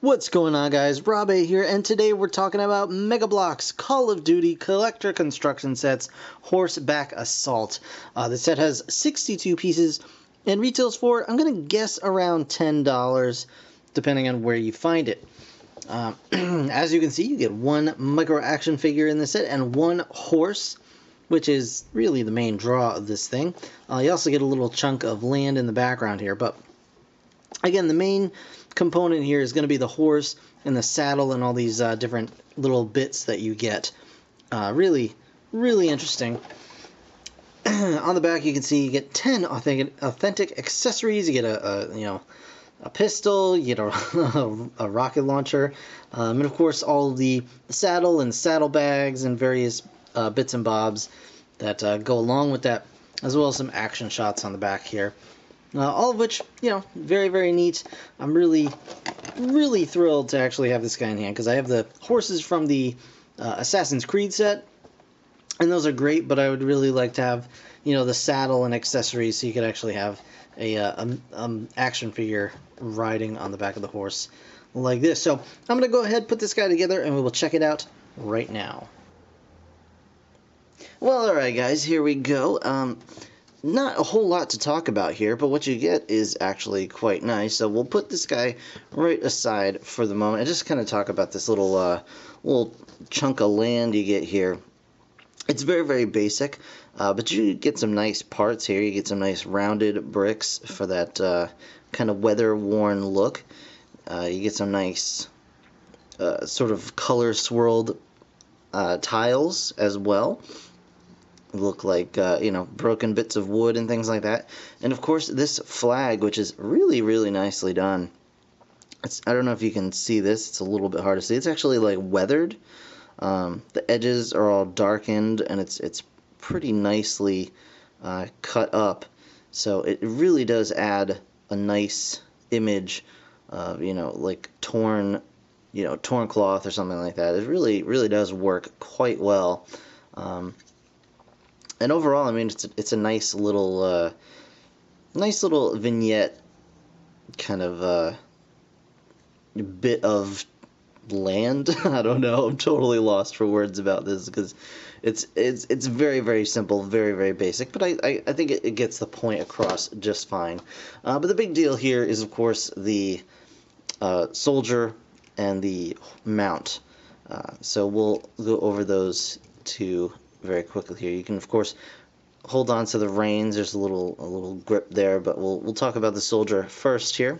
What's going on, guys? Rob A here, and today we're talking about Mega BLOKS Call of Duty Collector Construction Sets Horseback Assault. The set has 62 pieces and retails for, I'm going to guess, around $10, depending on where you find it. As you can see, you get one micro action figure in the set and one horse, which is really the main draw of this thing. You also get a little chunk of land in the background here, but again, the main component here is going to be the horse and the saddle and all these different little bits that you get. Really interesting. On the back, you can see you get 10 authentic accessories. You get a pistol, you get a rocket launcher, and of course all of the saddle and saddlebags and various bits and bobs that go along with that, as well as some action shots on the back here. All of which, very neat. I'm really thrilled to actually have this guy in hand, because I have the horses from the Assassin's Creed set, and those are great, but I would really like to have, the saddle and accessories, so you could actually have a action figure riding on the back of the horse like this. So I'm going to go ahead, put this guy together, and we will check it out right now. Well, alright guys, here we go. Not a whole lot to talk about here, but what you get is actually quite nice. So we'll put this guy right aside for the moment and just kind of talk about this little chunk of land you get here. It's very basic, but you get some nice parts here. You get some nice rounded bricks for that kind of weather-worn look. You get some nice sort of color-swirled tiles as well. Look like broken bits of wood and things like that. And of course this flag, which is really nicely done. I don't know if you can see this, it's a little bit hard to see. It's actually like weathered. The edges are all darkened, and it's pretty nicely cut up, so it really does add a nice image of like torn cloth or something like that. It really does work quite well. And overall, I mean, it's a nice little vignette kind of bit of land. I don't know. I'm totally lost for words about this, because it's very simple, very basic. But I think it gets the point across just fine. But the big deal here is, of course, the soldier and the mount. So we'll go over those two very quickly here. You can of course hold on to the reins. There's a little grip there, but we'll talk about the soldier first here.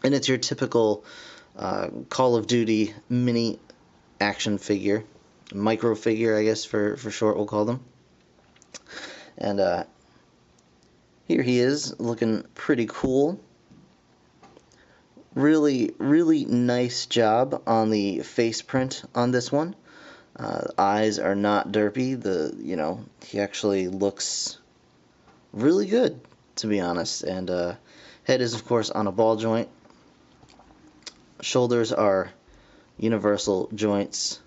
And it's your typical Call of Duty mini action figure, micro figure, I guess for short we'll call them. And here he is, looking pretty cool. Really nice job on the face print on this one. Eyes are not derpy. He actually looks really good, to be honest. And head is of course on a ball joint. Shoulders are universal joints,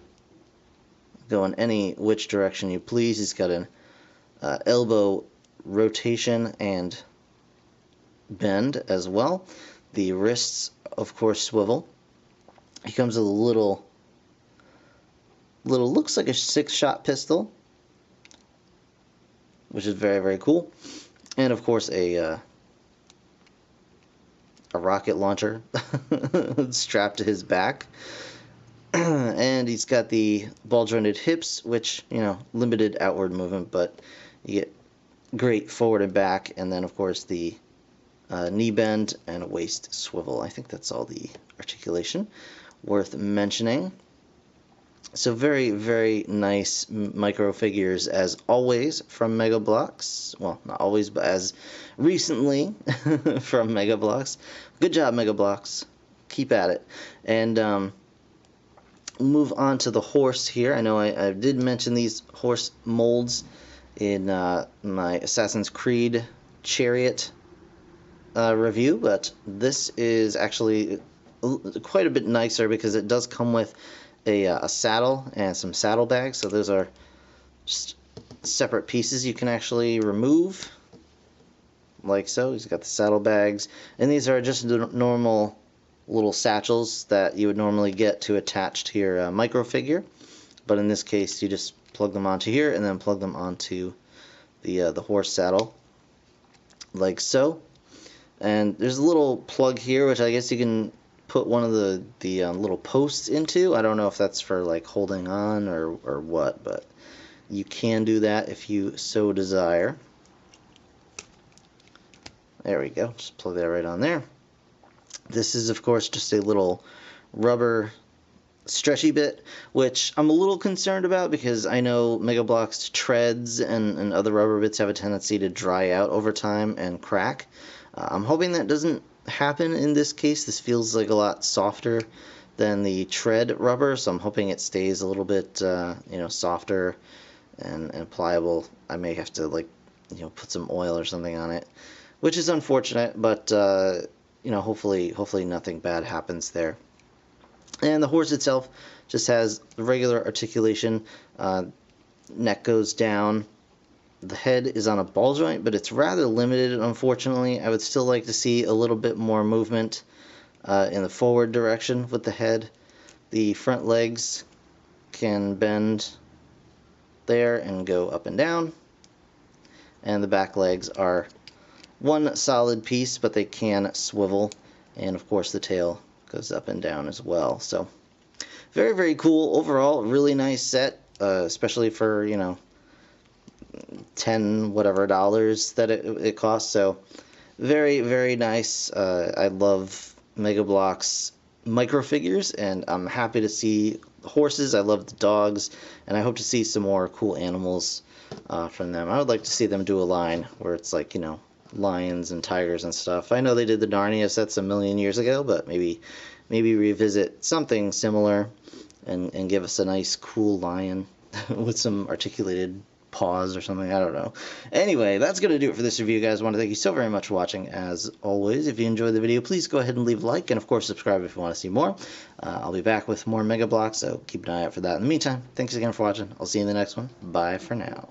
going any which direction you please. He's got an elbow rotation and bend as well. The wrists of course swivel. He comes with a little looks like a 6-shot pistol, which is very cool, and of course a rocket launcher strapped to his back. And he's got the ball jointed hips, which limited outward movement, but you get great forward and back, and then of course the knee bend and a waist swivel. I think that's all the articulation worth mentioning. So very nice micro figures as always from Mega BLOKS. Well, not always, but as recently from Mega BLOKS. Good job, Mega BLOKS. Keep at it. And move on to the horse here. I know I did mention these horse molds in my Assassin's Creed Chariot review, but this is actually quite a bit nicer, because it does come with a saddle and some saddlebags. So those are just separate pieces you can actually remove, like so. He's got the saddlebags, and these are just normal little satchels that you would normally get to attach to your micro figure, but in this case you just plug them onto here and then plug them onto the horse saddle like so. And there's a little plug here which I guess you can put one of the little posts into. I don't know if that's for like holding on or what, but you can do that if you so desire. There we go, just plug that right on there. This is of course just a little rubber stretchy bit, which I'm a little concerned about because I know Mega BLOKS treads and other rubber bits have a tendency to dry out over time and crack. I'm hoping that doesn't happen in this case. This feels like a lot softer than the tread rubber, so I'm hoping it stays a little bit you know, softer and pliable. I may have to, like, you know, put some oil or something on it, which is unfortunate, but you know, hopefully nothing bad happens there. And the horse itself just has regular articulation. Neck goes down. The head is on a ball joint, but it's rather limited, unfortunately. I would still like to see a little bit more movement in the forward direction with the head. The front legs can bend there and go up and down. And the back legs are one solid piece, but they can swivel. And of course the tail goes up and down as well. So very, very cool overall. Really nice set, especially for, you know, $10 whatever that it costs. So very, very nice. I love Mega BLOKS micro figures, and I'm happy to see horses. I love the dogs, and I hope to see some more cool animals from them. I would like to see them do a line where it's like, you know, lions and tigers and stuff. I know they did the Narnia sets a million years ago, but maybe revisit something similar and give us a nice cool lion with some articulated paws or something. I don't know. Anyway, that's going to do it for this review, guys. I want to thank you so very much for watching. As always, if you enjoyed the video, please go ahead and leave a like, and of course subscribe if you want to see more. I'll be back with more Mega BLOKS, so keep an eye out for that. In the meantime, thanks again for watching. I'll see you in the next one. Bye for now.